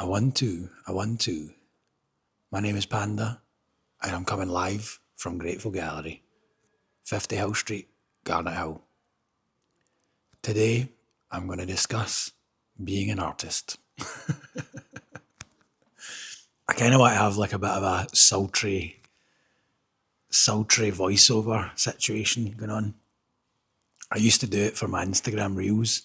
A 1-2, a 1-2. My name is Panda, and I'm coming live from Grateful Gallery, 50 Hill Street, Garnet Hill. Today, I'm going to discuss being an artist. I kind of want to have like a bit of a sultry voiceover situation going on. I used to do it for my Instagram reels,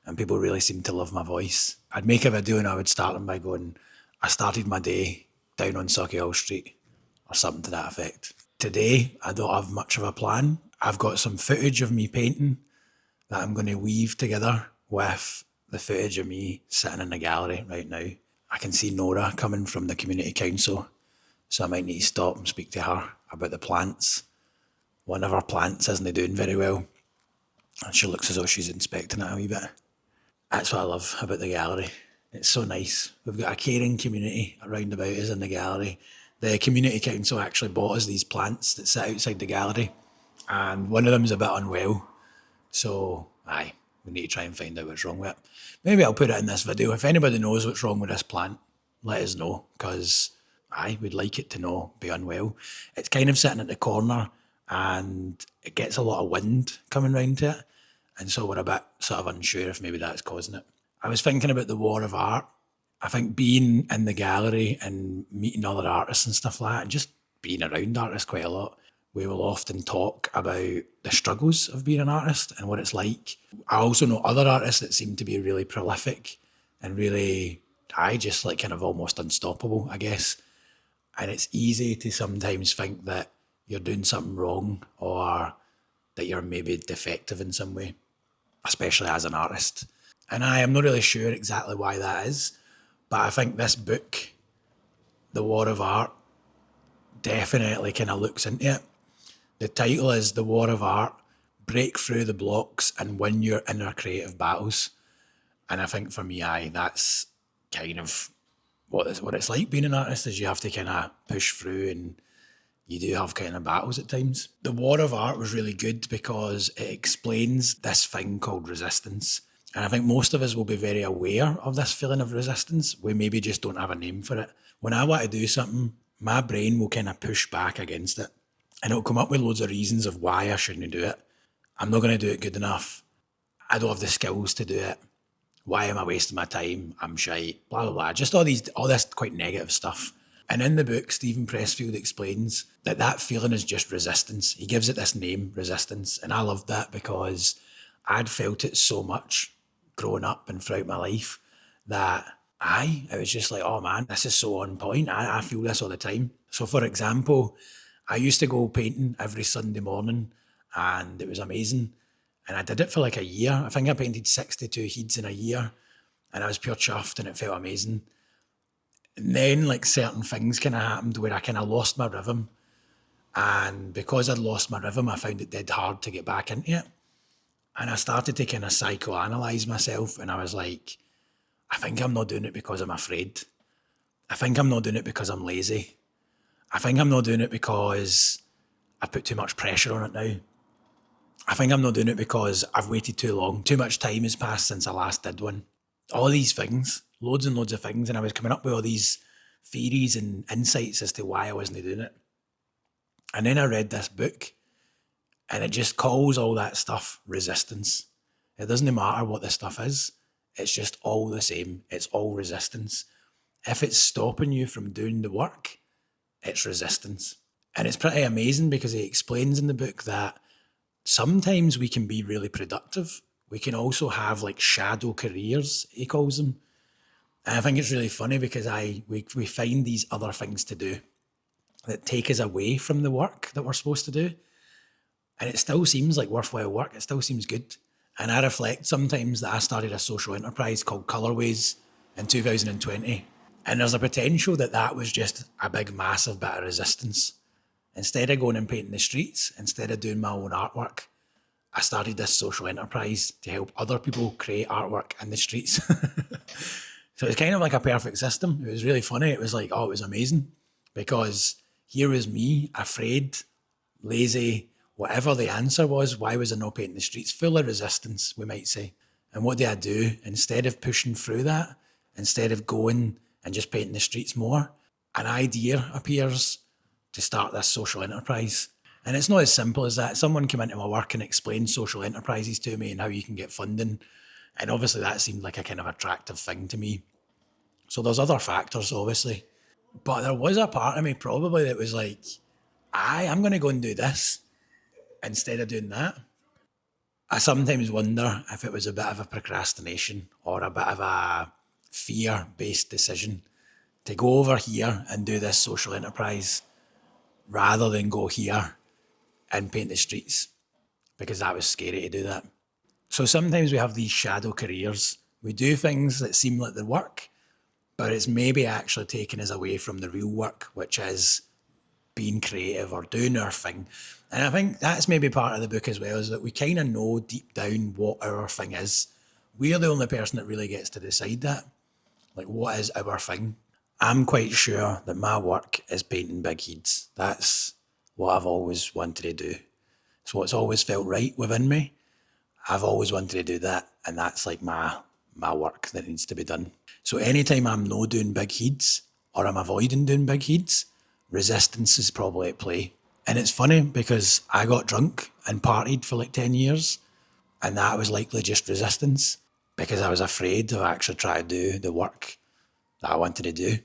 and people really seemed to love my voice. I'd make a video and I would start them by going, I started my day down on Hill Street, or something to that effect. Today, I don't have much of a plan. I've got some footage of me painting that I'm going to weave together with the footage of me sitting in the gallery right now. I can see Nora coming from the community council, so I might need to stop and speak to her about the plants. One of our plants isn't doing very well, and she looks as though she's inspecting it a wee bit. That's what I love about the gallery. It's so nice. We've got a caring community around about us in the gallery. The community council actually bought us these plants that sit outside the gallery, and one of them's a bit unwell. So, we need to try and find out what's wrong with it. Maybe I'll put it in this video. If anybody knows what's wrong with this plant, let us know, because we'd like it to be unwell. It's kind of sitting at the corner, and it gets a lot of wind coming round to it. And so we're a bit sort of unsure if maybe that's causing it. I was thinking about the war of art. I think being in the gallery and meeting other artists and stuff like that, and just being around artists quite a lot, we will often talk about the struggles of being an artist and what it's like. I also know other artists that seem to be really prolific and really, just like kind of almost unstoppable, I guess. And it's easy to sometimes think that you're doing something wrong or that you're maybe defective in some way, especially as an artist. And I am not really sure exactly why that is, but I think this book, The War of Art, definitely kind of looks into it. The title is The War of Art, Break Through the Blocks and Win Your Inner Creative Battles. And I think for me, that's kind of what it's like being an artist, is you have to kind of push through, and you do have kind of battles at times. The War of Art was really good because it explains this thing called resistance. And I think most of us will be very aware of this feeling of resistance. We maybe just don't have a name for it. When I want to do something, my brain will kind of push back against it. And it'll come up with loads of reasons of why I shouldn't do it. I'm not going to do it good enough. I don't have the skills to do it. Why am I wasting my time? I'm shite, blah, blah, blah. Just all this quite negative stuff. And in the book, Steven Pressfield explains that feeling is just resistance. He gives it this name, resistance. And I loved that because I'd felt it so much growing up and throughout my life that it was just like, oh man, this is so on point. I feel this all the time. So for example, I used to go painting every Sunday morning, and it was amazing. And I did it for like a year. I think I painted 62 heads in a year, and I was pure chuffed, and it felt amazing. And then like certain things kind of happened where I kind of lost my rhythm. And because I'd lost my rhythm, I found it dead hard to get back into it. And I started to kind of psychoanalyze myself, and I was like, I think I'm not doing it because I'm afraid. I think I'm not doing it because I'm lazy. I think I'm not doing it because I've put too much pressure on it now. I think I'm not doing it because I've waited too long. Too much time has passed since I last did one. All these things, loads and loads of things. And I was coming up with all these theories and insights as to why I wasn't doing it. And then I read this book, and it just calls all that stuff resistance. It doesn't matter what the stuff is. It's just all the same. It's all resistance. If it's stopping you from doing the work, it's resistance. And it's pretty amazing because he explains in the book that sometimes we can be really productive. We can also have like shadow careers, he calls them. And I think it's really funny because we find these other things to do that take us away from the work that we're supposed to do. And it still seems like worthwhile work. It still seems good. And I reflect sometimes that I started a social enterprise called Colourways in 2020. And there's a potential that was just a big, massive bit of resistance. Instead of going and painting the streets, instead of doing my own artwork, I started this social enterprise to help other people create artwork in the streets. So it's kind of like a perfect system. It was really funny. It was like, it was amazing. Because here was me, afraid, lazy, whatever the answer was, why was I not painting the streets? Full of resistance, we might say. And what did I do? Instead of pushing through that, instead of going and just painting the streets more, an idea appears to start this social enterprise. And it's not as simple as that. Someone came into my work and explained social enterprises to me and how you can get funding. And obviously that seemed like a kind of attractive thing to me. So there's other factors, obviously. But there was a part of me probably that was like, I'm going to go and do this instead of doing that. I sometimes wonder if it was a bit of a procrastination or a bit of a fear-based decision to go over here and do this social enterprise rather than go here and paint the streets, because that was scary to do that. So sometimes we have these shadow careers. We do things that seem like they work, but it's maybe actually taking us away from the real work, which is being creative or doing our thing. And I think that's maybe part of the book as well, is that we kind of know deep down what our thing is. We're the only person that really gets to decide that. Like, what is our thing? I'm quite sure that my work is painting big heads. That's what I've always wanted to do. It's what's always felt right within me. I've always wanted to do that, and that's like my work that needs to be done. So anytime I'm no doing big heads or I'm avoiding doing big heads, resistance is probably at play. And it's funny because I got drunk and partied for like 10 years, and that was likely just resistance because I was afraid to actually try to do the work that I wanted to do.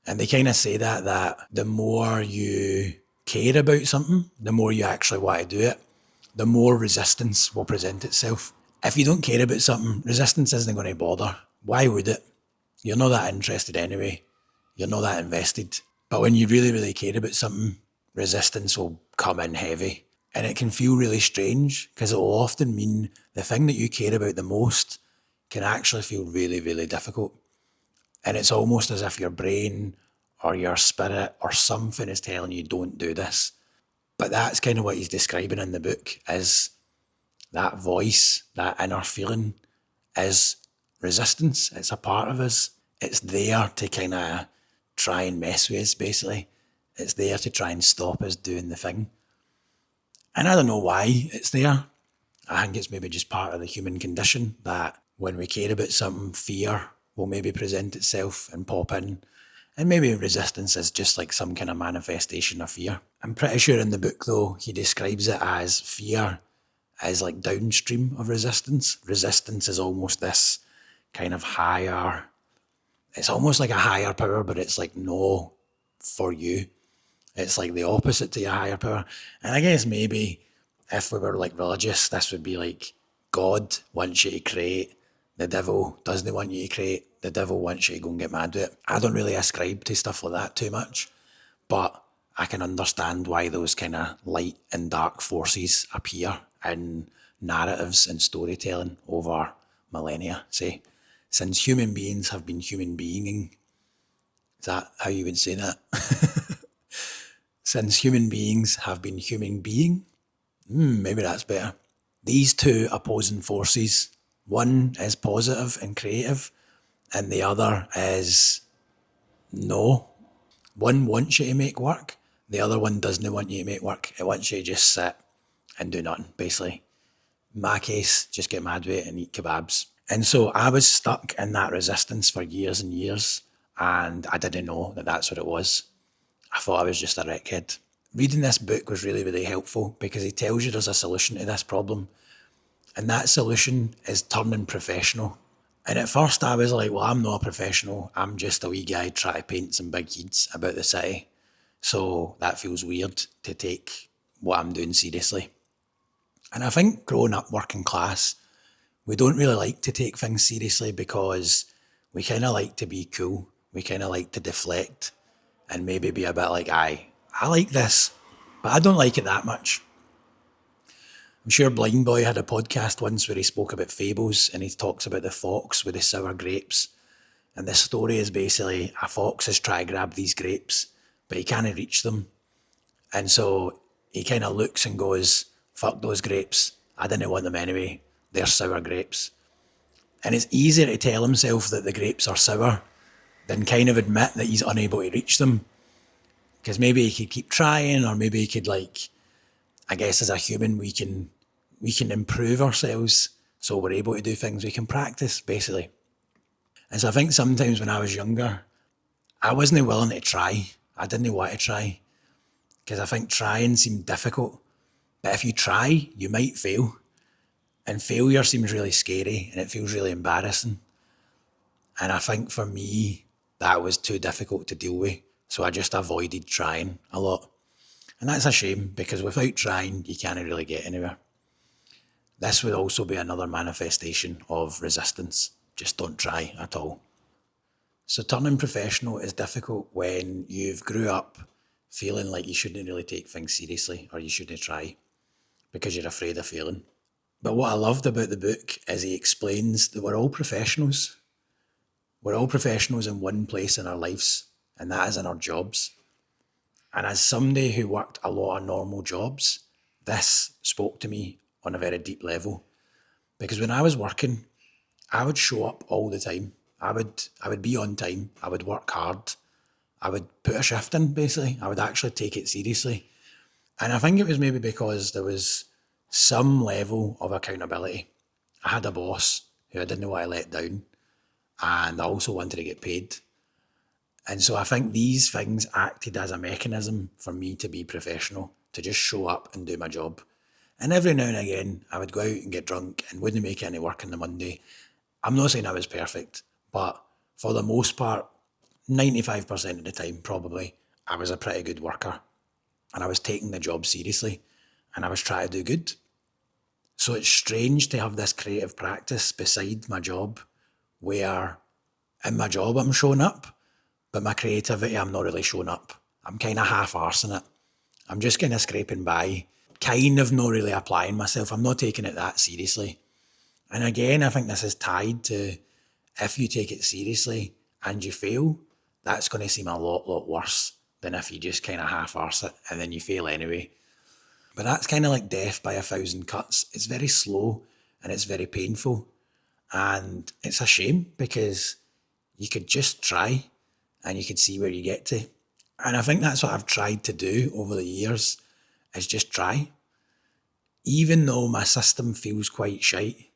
And they kind of say that the more you care about something, the more you actually want to do it, the more resistance will present itself. If you don't care about something, resistance isn't going to bother. Why would it? You're not that interested anyway. You're not that invested. But when you really, really care about something, resistance will come in heavy. And it can feel really strange because it will often mean the thing that you care about the most can actually feel really, really difficult. And it's almost as if your brain or your spirit or something is telling you, don't do this. But that's kind of what he's describing in the book, is that voice, that inner feeling is resistance. It's a part of us. It's there to kind of try and mess with us, basically. It's there to try and stop us doing the thing. And I don't know why it's there. I think it's maybe just part of the human condition that when we care about something, fear will maybe present itself and pop in. And maybe resistance is just like some kind of manifestation of fear. I'm pretty sure in the book, though, he describes it as fear is like downstream of resistance. Resistance is almost this kind of higher, it's almost like a higher power, but it's like no for you. It's like the opposite to your higher power. And I guess maybe if we were like religious, this would be like God wants you to create, the devil doesn't want you to create, the devil wants you to go and get mad with it. I don't really ascribe to stuff like that too much, but I can understand why those kind of light and dark forces appear in narratives and storytelling over millennia, say. Since human beings have been human beinging, is that how you would say that? Since human beings have been human being, maybe that's better. These two opposing forces, one is positive and creative, and the other is no. One wants you to make work, the other one doesn't want you to make work. It wants you to just sit and do nothing, basically. In my case, just get mad with it and eat kebabs. And so I was stuck in that resistance for years and years, and I didn't know that that's what it was. I thought I was just a wreck kid. Reading this book was really, really helpful because he tells you there's a solution to this problem. And that solution is turning professional. And at first I was like, well, I'm not a professional. I'm just a wee guy trying to paint some big heads about the city. So that feels weird to take what I'm doing seriously. And I think growing up working class, we don't really like to take things seriously because we kind of like to be cool. We kind of like to deflect and maybe be a bit like, I like this, but I don't like it that much. I'm sure Blind Boy had a podcast once where he spoke about fables and he talks about the fox with the sour grapes. And this story is basically a fox is trying to grab these grapes, but he can't reach them. And so he kind of looks and goes, fuck those grapes. I didn't want them anyway. They're sour grapes. And it's easier to tell himself that the grapes are sour than kind of admit that he's unable to reach them. Because maybe he could keep trying, or maybe he could I guess as a human we can improve ourselves so we're able to do things. We can practice, basically. And so I think sometimes when I was younger, I wasn't willing to try. I didn't want to try because I think trying seemed difficult. But if you try, you might fail. And failure seems really scary and it feels really embarrassing. And I think for me, that was too difficult to deal with. So I just avoided trying a lot. And that's a shame because without trying, you can't really get anywhere. This would also be another manifestation of resistance. Just don't try at all. So turning professional is difficult when you've grew up feeling like you shouldn't really take things seriously or you shouldn't try because you're afraid of failing. But what I loved about the book is he explains that we're all professionals. We're all professionals in one place in our lives, and that is in our jobs. And as somebody who worked a lot of normal jobs, this spoke to me on a very deep level. Because when I was working, I would show up all the time. I would be on time. I would work hard. I would put a shift in, basically. I would actually take it seriously. And I think it was maybe because there was some level of accountability. I had a boss who I didn't want to let down, and I also wanted to get paid. And so I think these things acted as a mechanism for me to be professional, to just show up and do my job. And every now and again, I would go out and get drunk and wouldn't make any work on the Monday. I'm not saying I was perfect, but for the most part, 95% of the time, probably, I was a pretty good worker. And I was taking the job seriously and I was trying to do good. So it's strange to have this creative practice beside my job where in my job I'm showing up, but my creativity I'm not really showing up. I'm kind of half-arsing it. I'm just kind of scraping by, kind of not really applying myself. I'm not taking it that seriously. And again, I think this is tied to if you take it seriously and you fail, that's going to seem a lot worse than if you just kind of half-arse it and then you fail anyway. But that's kind of like death by 1,000 cuts. It's very slow and it's very painful. And it's a shame because you could just try and you could see where you get to. And I think that's what I've tried to do over the years is just try. Even though my system feels quite shite,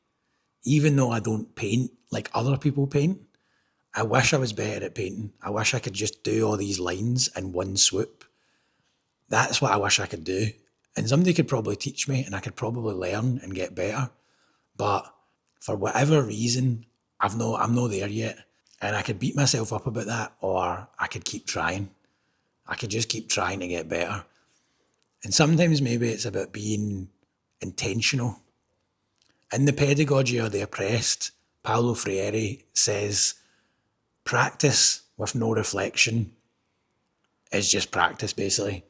even though I don't paint like other people paint, I wish I was better at painting. I wish I could just do all these lines in one swoop. That's what I wish I could do. And somebody could probably teach me and I could probably learn and get better. But for whatever reason, I'm not there yet. And I could beat myself up about that or I could keep trying. I could just keep trying to get better. And sometimes maybe it's about being intentional. In the Pedagogy of the Oppressed, Paulo Freire says, practice with no reflection is just practice, basically.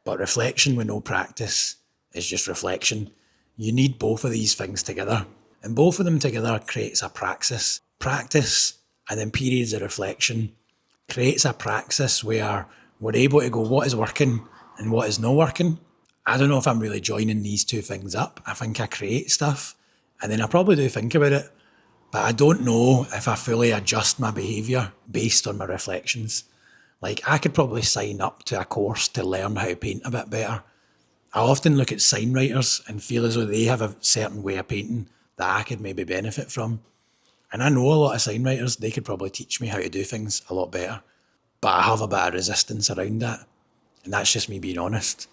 But reflection with no practice is just reflection. You need both of these things together. And both of them together creates a praxis. Practice and then periods of reflection creates a praxis where we're able to go, what is working and what is not working. I don't know if I'm really joining these two things up. I think I create stuff and then I probably do think about it, but I don't know if I fully adjust my behaviour based on my reflections. Like I could probably sign up to a course to learn how to paint a bit better. I often look at sign writers and feel as though they have a certain way of painting that I could maybe benefit from. And I know a lot of sign writers, they could probably teach me how to do things a lot better. But I have a bit of resistance around that. And that's just me being honest.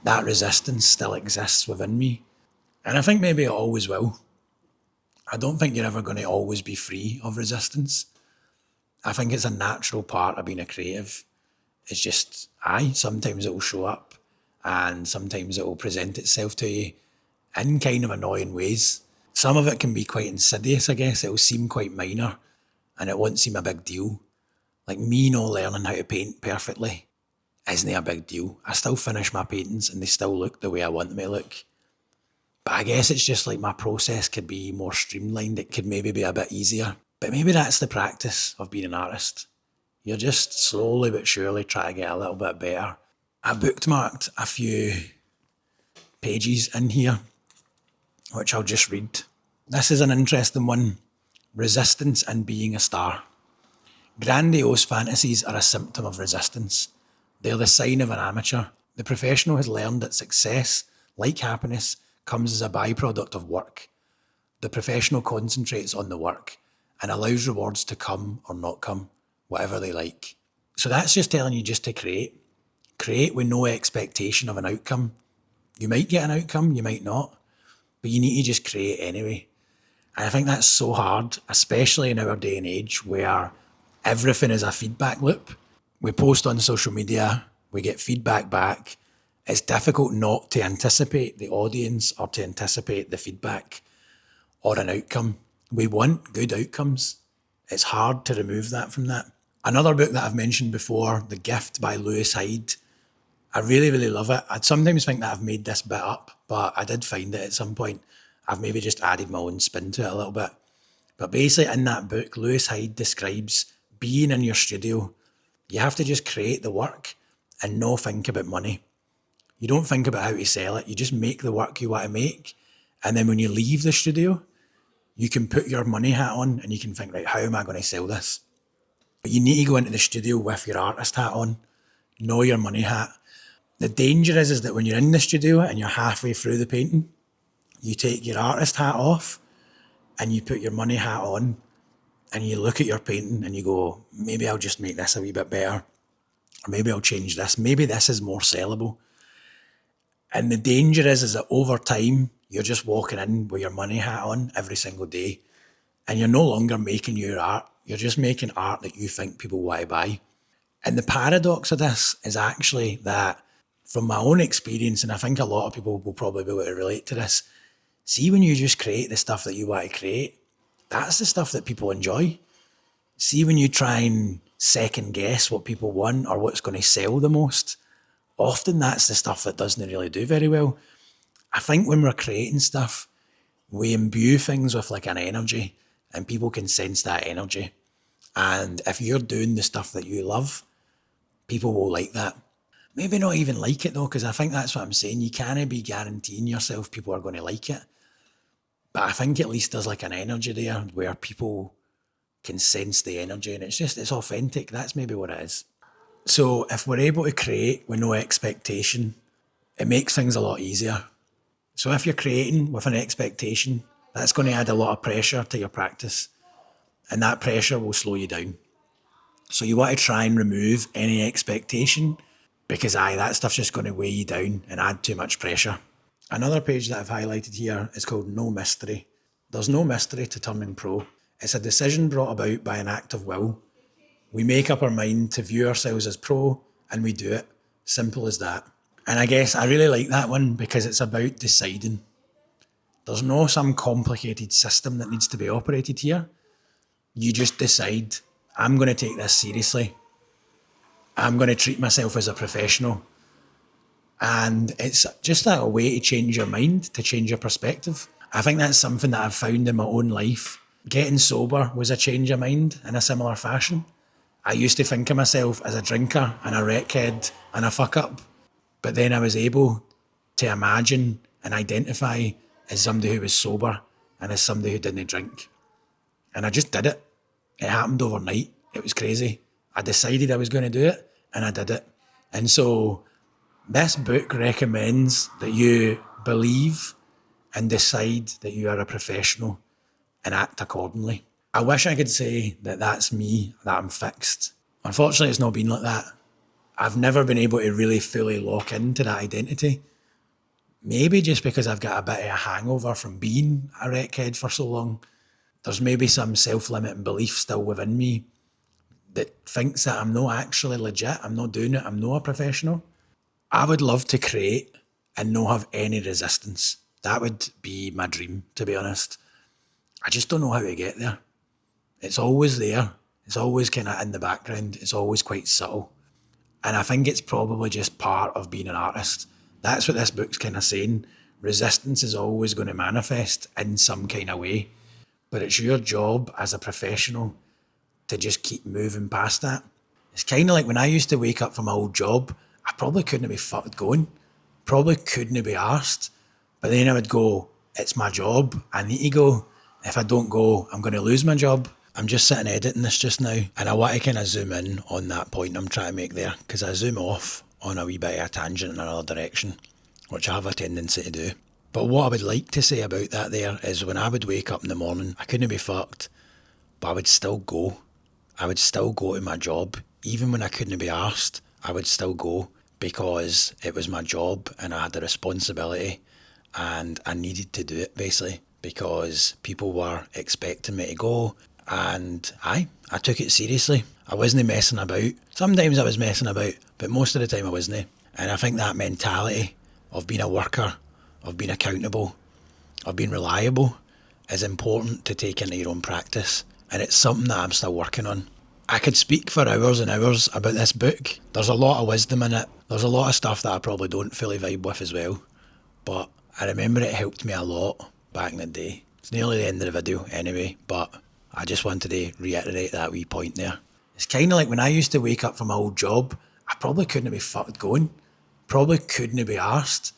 That resistance still exists within me. And I think maybe it always will. I don't think you're ever going to always be free of resistance. I think it's a natural part of being a creative. It's just, sometimes it will show up and sometimes it will present itself to you in kind of annoying ways. Some of it can be quite insidious, I guess. It will seem quite minor and it won't seem a big deal. Like me not learning how to paint perfectly isn't a big deal. I still finish my paintings and they still look the way I want them to look. But I guess it's just like my process could be more streamlined. It could maybe be a bit easier. But maybe that's the practice of being an artist. You're just slowly but surely trying to get a little bit better. I bookmarked a few pages in here, which I'll just read. This is an interesting one. Resistance and being a star. Grandiose fantasies are a symptom of resistance. They're the sign of an amateur. The professional has learned that success, like happiness, comes as a byproduct of work. The professional concentrates on the work and allows rewards to come or not come. whatever they like. So that's just telling you just to create. Create with no expectation of an outcome. You might get an outcome, you might not, but you need to just create anyway. And I think that's so hard, especially in our day and age where everything is a feedback loop. We post on social media, we get feedback back. It's difficult not to anticipate the audience or to anticipate the feedback or an outcome. We want good outcomes. It's hard to remove that from that. Another book that I've mentioned before, The Gift by Lewis Hyde. I really, really love it. I'd sometimes think that I've made this bit up, but I did find it at some point. I've maybe just added my own spin to it a little bit. But basically in that book, Lewis Hyde describes being in your studio. You have to just create the work and not think about money. You don't think about how to sell it. You just make the work you want to make. And then when you leave the studio, you can put your money hat on and you can think, right, how am I going to sell this? But you need to go into the studio with your artist hat on, know your money hat. The danger is that when you're in the studio and you're halfway through the painting, you take your artist hat off and you put your money hat on and you look at your painting and you go, maybe I'll just make this a wee bit better. Or maybe I'll change this. Maybe this is more sellable. And the danger is that over time, you're just walking in with your money hat on every single day and you're no longer making your art. You're just making art that you think people want to buy. And the paradox of this is actually that from my own experience, and I think a lot of people will probably be able to relate to this, see when you just create the stuff that you want to create, that's the stuff that people enjoy. See when you try and second guess what people want or what's going to sell the most, often that's the stuff that doesn't really do very well. I think when we're creating stuff, we imbue things with like an energy and people can sense that energy. And if you're doing the stuff that you love, people will like that. Maybe not even like it though, because I think that's what I'm saying. You can't be guaranteeing yourself people are going to like it. But I think at least there's like an energy there where people can sense the energy and it's authentic. That's maybe what it is. So if we're able to create with no expectation, it makes things a lot easier. So if you're creating with an expectation, that's going to add a lot of pressure to your practice and that pressure will slow you down. So you want to try and remove any expectation because that stuff's just going to weigh you down and add too much pressure. Another page that I've highlighted here is called No Mystery. There's no mystery to turning pro. It's a decision brought about by an act of will. We make up our mind to view ourselves as pro and we do it. Simple as that. And I guess I really like that one because it's about deciding. There's no some complicated system that needs to be operated here. You just decide, I'm going to take this seriously. I'm going to treat myself as a professional. And it's just a way to change your mind, to change your perspective. I think that's something that I've found in my own life. Getting sober was a change of mind in a similar fashion. I used to think of myself as a drinker and a wreckhead and a fuck up. But then I was able to imagine and identify as somebody who was sober and as somebody who didn't drink. And I just did it. It happened overnight. It was crazy. I decided I was going to do it and I did it. And so this book recommends that you believe and decide that you are a professional and act accordingly. I wish I could say that that's me, that I'm fixed. Unfortunately, it's not been like that. I've never been able to really fully lock into that identity. Maybe just because I've got a bit of a hangover from being a wreckhead for so long. There's maybe some self-limiting belief still within me that thinks that I'm not actually legit, I'm not doing it, I'm not a professional. I would love to create and not have any resistance. That would be my dream, to be honest. I just don't know how to get there. It's always there. It's always kind of in the background. It's always quite subtle. And I think it's probably just part of being an artist. That's what this book's kind of saying. Resistance is always going to manifest in some kind of way. But it's your job as a professional to just keep moving past that. It's kind of like when I used to wake up from my old job, I probably couldn't be fucked going. Probably couldn't be arsed. But then I would go, it's my job. I need to go. If I don't go, I'm going to lose my job. I'm just sitting editing this just now. And I want to kind of zoom in on that point I'm trying to make there. Because I zoom off on a wee bit of a tangent in another direction, which I have a tendency to do. But what I would like to say about that there is when I would wake up in the morning, I couldn't be fucked, but I would still go. I would still go to my job. Even when I couldn't be arsed, I would still go because it was my job and I had the responsibility and I needed to do it basically because people were expecting me to go and I took it seriously. I wasn't messing about. Sometimes I was messing about, but most of the time I wasn't. And I think that mentality of being a worker, of being accountable, of being reliable is important to take into your own practice. And it's something that I'm still working on. I could speak for hours and hours about this book. There's a lot of wisdom in it. There's a lot of stuff that I probably don't fully vibe with as well. But I remember it helped me a lot back in the day. It's nearly the end of the video anyway, but I just wanted to reiterate that wee point there. It's kind of like when I used to wake up from my old job, I probably couldn't be fucked going. Probably couldn't be arsed.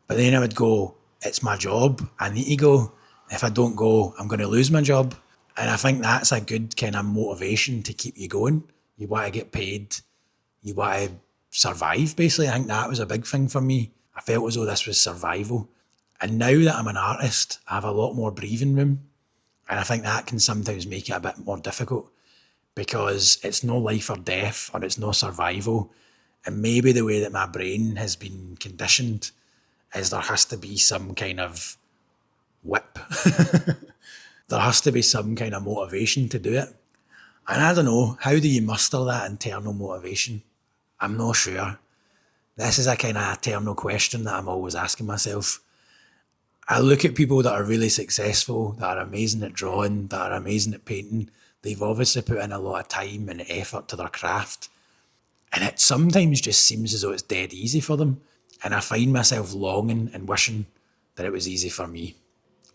But then I would go, it's my job, I need to go. If I don't go, I'm going to lose my job. And I think that's a good kind of motivation to keep you going. You want to get paid. You want to survive, basically. I think that was a big thing for me. I felt as though this was survival. And now that I'm an artist, I have a lot more breathing room. And I think that can sometimes make it a bit more difficult because it's no life or death or it's no survival. And maybe the way that my brain has been conditioned is there has to be some kind of whip. There has to be some kind of motivation to do it. And I don't know, how do you muster that internal motivation? I'm not sure. This is a kind of eternal question that I'm always asking myself. I look at people that are really successful, that are amazing at drawing, that are amazing at painting. They've obviously put in a lot of time and effort to their craft. And it sometimes just seems as though it's dead easy for them. And I find myself longing and wishing that it was easy for me.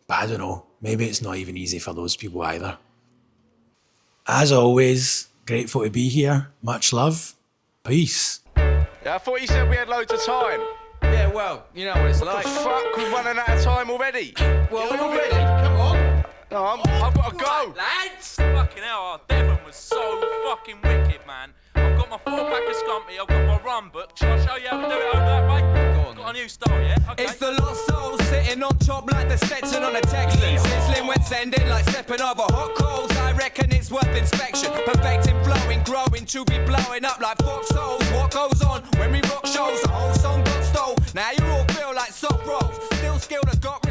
But I don't know, maybe it's not even easy for those people either. As always, grateful to be here. Much love. Peace. Yeah, I thought you said we had loads of time. Yeah, well, you know what it's like. Fuck, we're running out of time already. Well, we're ready. Come on. No, I've got to go. Lads! Fucking hell, Devon was so fucking wicked, man. I've got my 4-pack of Scrumpy, I've got my rum book. Shall I show you how to do it over that way? Go on. Got a new style, yeah? Okay. It's the lost soul sitting on top like the Stetson on a Texan. Sizzling when sending like stepping over hot coals. I reckon it's worth inspection. Perfecting, flowing, growing to be blowing up like foxholes. What goes on when we rock shows? The whole song got stole. Now you all feel like soft rolls. Still skilled and got